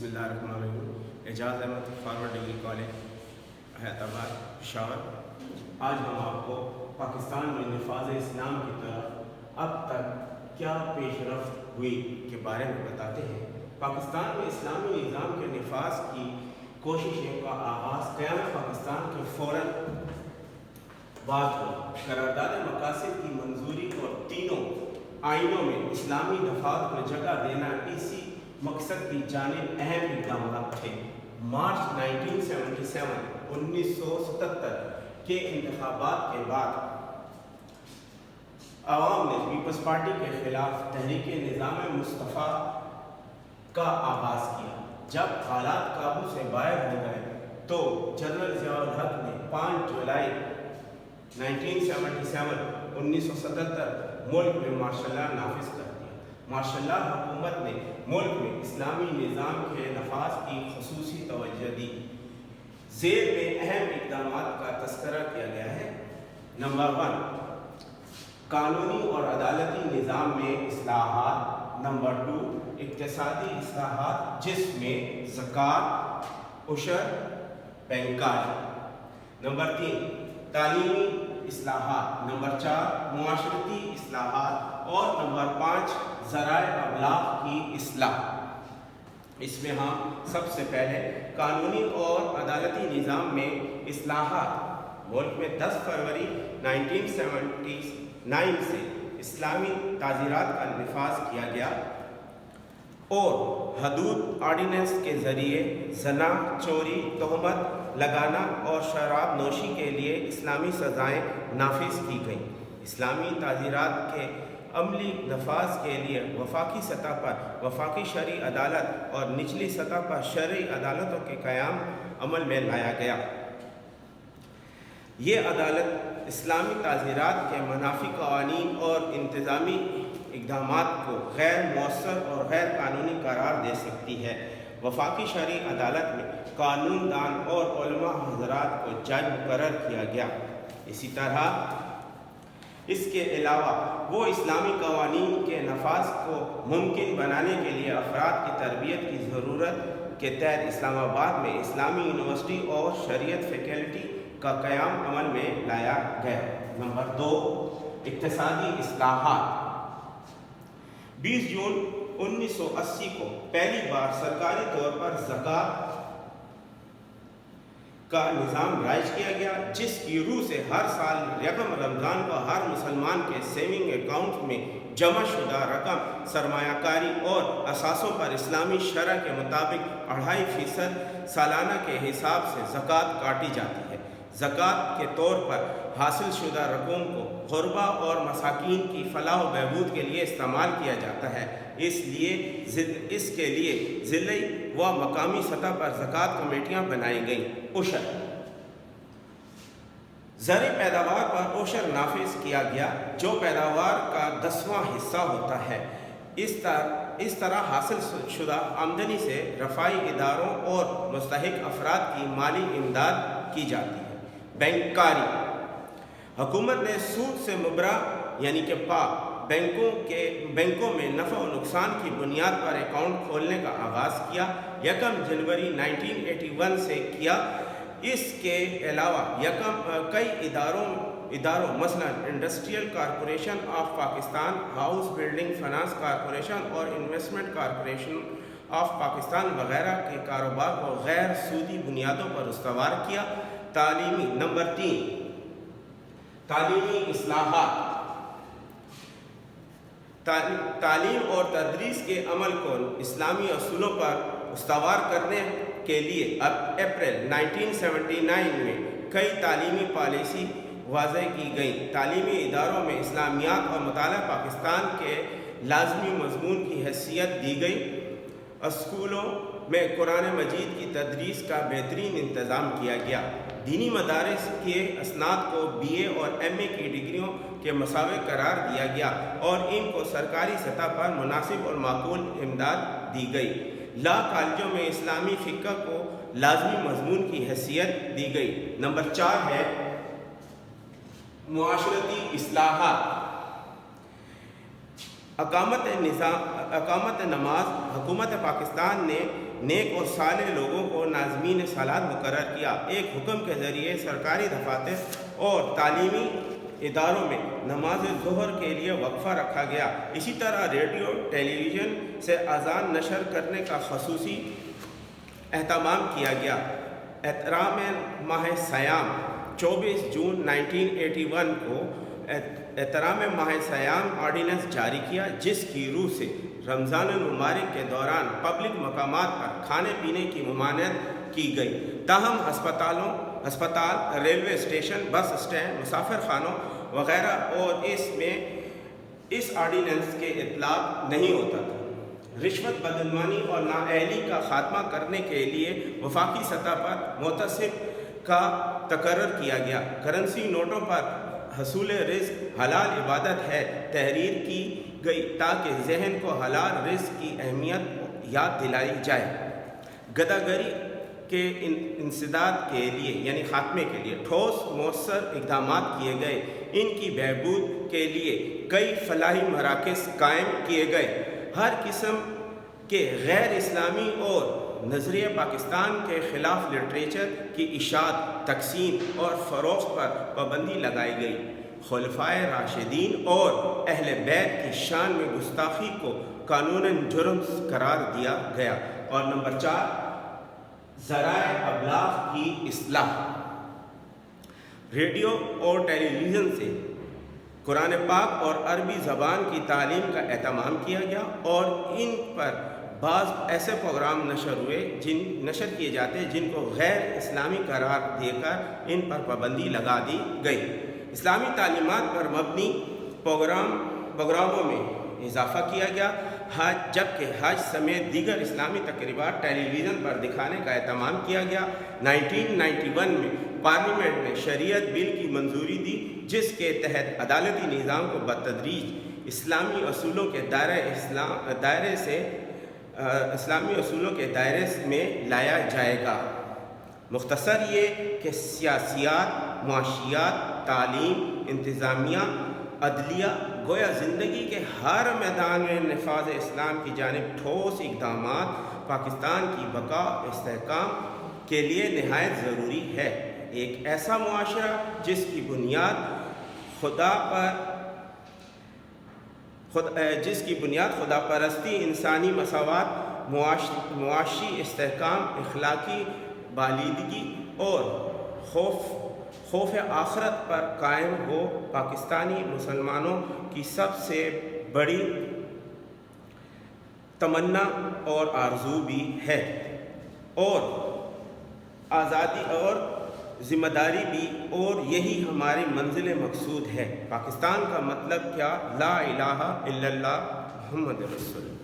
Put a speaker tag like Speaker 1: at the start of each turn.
Speaker 1: بسم اللہ الرحمن الرحیم۔ Ijaz Ahmad forward degree college Hyderabad Peshawar. آج ہم آپ کو پاکستان میں نفاذ اسلام کی طرف اب تک کیا پیش رفت ہوئی کے بارے میں بتاتے ہیں۔ پاکستان میں اسلامی نظام کے نفاذ کی کوششوں کا آغاز قیام پاکستان کے فوراً بعد ہوا۔ قرارداد مقاصد کی منظوری اور تینوں آئینوں میں اسلامی نفاذ کو جگہ دینا اسی مقصد کی جانب اہم اقدامات تھے۔ مارچ 1977 کے انتخابات کے بعد عوام نے پیپلز پارٹی کے خلاف تحریک نظام مصطفیٰ کا آغاز کیا۔ جب حالات قابو سے باہر ہو گئے تو جنرل ضیاء الحق نے 5 جولائی 1977 ملک میں مارشل لا نافذ کر دیا۔ مارشل لا حکومت نے ملک میں اسلامی نظام کے نفاذ کی خصوصی توجہ دی۔ ذیل میں اہم اقدامات کا تذکرہ کیا گیا ہے۔ نمبر 1، قانونی اور عدالتی نظام میں اصلاحات۔ نمبر 2، اقتصادی اصلاحات جس میں زکوٰۃ، عشر، بینکاری۔ نمبر 3، تعلیمی اصلاحات۔ نمبر 4، معاشرتی اصلاحات۔ اور نمبر 5، ذرائع ابلاغ کی اصلاح۔ اس میں ہم سب سے پہلے قانونی اور عدالتی نظام میں اصلاحات۔ ملک میں 10 فروری 1979 سے اسلامی تعزیرات کا نفاذ کیا گیا اور حدود آرڈیننس کے ذریعے زنا، چوری، تہمت لگانا اور شراب نوشی کے لیے اسلامی سزائیں نافذ کی گئیں۔ اسلامی تعزیرات کے عملی نفاذ کے لیے وفاقی سطح پر وفاقی شرعی عدالت اور نچلی سطح پر شرعی عدالتوں کے قیام عمل میں لایا گیا۔ یہ عدالت اسلامی تعزیرات کے منافی قوانین اور انتظامی اقدامات کو غیر مؤثر اور غیر قانونی قرار دے سکتی ہے۔ وفاقی شرعی عدالت میں قانون دان اور علماء حضرات کو جج مقرر کیا گیا۔ اسی طرح اس کے علاوہ وہ اسلامی قوانین کے نفاذ کو ممکن بنانے کے لیے افراد کی تربیت کی ضرورت کے تحت اسلام آباد میں اسلامی یونیورسٹی اور شریعت فیکلٹی کا قیام عمل میں لایا گیا۔ نمبر 2، اقتصادی اصلاحات۔ 20 جون 1980 کو پہلی بار سرکاری طور پر زکوٰۃ کا نظام رائج کیا گیا، جس کی روح سے ہر سال یکم رمضان کو ہر مسلمان کے سیونگ اکاؤنٹ میں جمع شدہ رقم سرمایہ کاری اور اثاثوں پر اسلامی شرع کے مطابق 2.5% سالانہ کے حساب سے زکوٰۃ کاٹی جاتی ہے۔ زکوٰۃ کے طور پر حاصل شدہ رقم کو غربا اور مساکین کی فلاح و بہبود کے لیے استعمال کیا جاتا ہے۔ اس کے لیے ضلعی و مقامی سطح پر زکوٰۃ کمیٹیاں بنائی گئیں۔ عشر، زرعی پیداوار پر عشر نافذ کیا گیا جو پیداوار کا 10واں حصہ ہوتا ہے۔ اس طرح حاصل شدہ آمدنی سے رفاہی اداروں اور مستحق افراد کی مالی امداد کی جاتی ہے۔ بینکاری، حکومت نے سود سے مبرا یعنی کہ پاک بینکوں میں نفع و نقصان کی بنیاد پر اکاؤنٹ کھولنے کا آغاز کیا۔ 1 جنوری 1981 سے کیا۔ اس کے علاوہ کئی اداروں مثلا industrial corporation of Pakistan, house building finance corporation اور انویسٹمنٹ کارپوریشن آف پاکستان وغیرہ کے کاروبار کو غیر سودی بنیادوں پر استوار کیا۔ نمبر 3، تعلیمی اصلاحات۔ تعلیم اور تدریس کے عمل کو اسلامی اصولوں پر استوار کرنے کے لیے اپریل 1979 میں کئی تعلیمی پالیسی وضع کی گئیں۔ تعلیمی اداروں میں اسلامیات اور مطالعہ پاکستان کے لازمی مضمون کی حیثیت دی گئی۔ اسکولوں میں قرآن مجید کی تدریس کا بہترین انتظام کیا گیا۔ دینی مدارس کے اسناد کو BA اور MA کی ڈگریوں کے مساوی قرار دیا گیا اور ان کو سرکاری سطح پر مناسب اور معقول امداد دی گئی۔ لا کالجوں میں اسلامی فقہ کو لازمی مضمون کی حیثیت دی گئی۔ نمبر 4 ہے معاشرتی اصلاحات۔ اقامت نماز۔ حکومت پاکستان نے نیک اور صالح لوگوں کو ناظمین صلات مقرر کیا۔ ایک حکم کے ذریعے سرکاری دفاتر اور تعلیمی اداروں میں نماز ظہر کے لیے وقفہ رکھا گیا۔ اسی طرح ریڈیو ٹیلی ویژن سے اذان نشر کرنے کا خصوصی اہتمام کیا گیا۔ احترام ماہ سیام 24 جون 1981 کو احترام ماہ سیام آرڈیننس جاری کیا، جس کی روح سے رمضان المبارک کے دوران پبلک مقامات پر کھانے پینے کی ممانعت کی گئی۔ تاہم ہسپتال، ریلوے اسٹیشن، بس اسٹینڈ، مسافر خانوں وغیرہ اور اس آرڈیننس کے اطلاق نہیں ہوتا تھا۔ رشوت، بدعنوانی اور نااہلی کا خاتمہ کرنے کے لیے وفاقی سطح پر محتسب کا تقرر کیا گیا۔ کرنسی نوٹوں پر حصول رزق حلال عبادت ہے تحریر کی گئی تاکہ ذہن کو حلال رزق کی اہمیت یاد دلائی جائے۔ گداگری کے انسداد کے لیے یعنی خاتمے کے لیے ٹھوس مؤثر اقدامات کیے گئے۔ ان کی بہبود کے لیے کئی فلاحی مراکز قائم کیے گئے۔ ہر قسم کے غیر اسلامی اور نظریہ پاکستان کے خلاف لٹریچر کی اشاعت، تقسیم اور فروخت پر پابندی لگائی گئی۔ خلفائے راشدین اور اہل بیت کی شان میں گستاخی کو قانوناً جرم قرار دیا گیا۔ اور نمبر 4، ذرائع ابلاغ کی اصلاح۔ ریڈیو اور ٹیلی ویژن سے قرآن پاک اور عربی زبان کی تعلیم کا اہتمام کیا گیا اور ان پر بعض ایسے پروگرام نشر کیے جاتے جن کو غیر اسلامی قرار دے کر ان پر پابندی لگا دی گئی۔ اسلامی تعلیمات پر مبنی پروگراموں میں اضافہ کیا گیا، جبکہ حج سمیت دیگر اسلامی تقریبات ٹیلی ویژن پر دکھانے کا اہتمام کیا گیا۔ 1991 میں پارلیمنٹ نے شریعت بل کی منظوری دی، جس کے تحت عدالتی نظام کو بتدریج اسلامی اصولوں کے دائرے میں لایا جائے گا۔ مختصر یہ کہ سیاسیات، معاشیات، تعلیم، انتظامیہ، عدلیہ، گویا زندگی کے ہر میدان میں نفاذ اسلام کی جانب ٹھوس اقدامات پاکستان کی بقا استحکام کے لیے نہایت ضروری ہے۔ ایک ایسا معاشرہ جس کی بنیاد خدا پرستی، انسانی مساوات، معاشی استحکام، اخلاقی بالیدگی اور خوف آخرت پر قائم ہو، پاکستانی مسلمانوں کی سب سے بڑی تمنا اور آرزو بھی ہے، اور آزادی اور ذمہ داری بھی، اور یہی ہماری منزل مقصود ہے۔ پاکستان کا مطلب کیا؟ لا الہ الا اللہ محمد رسول اللہ۔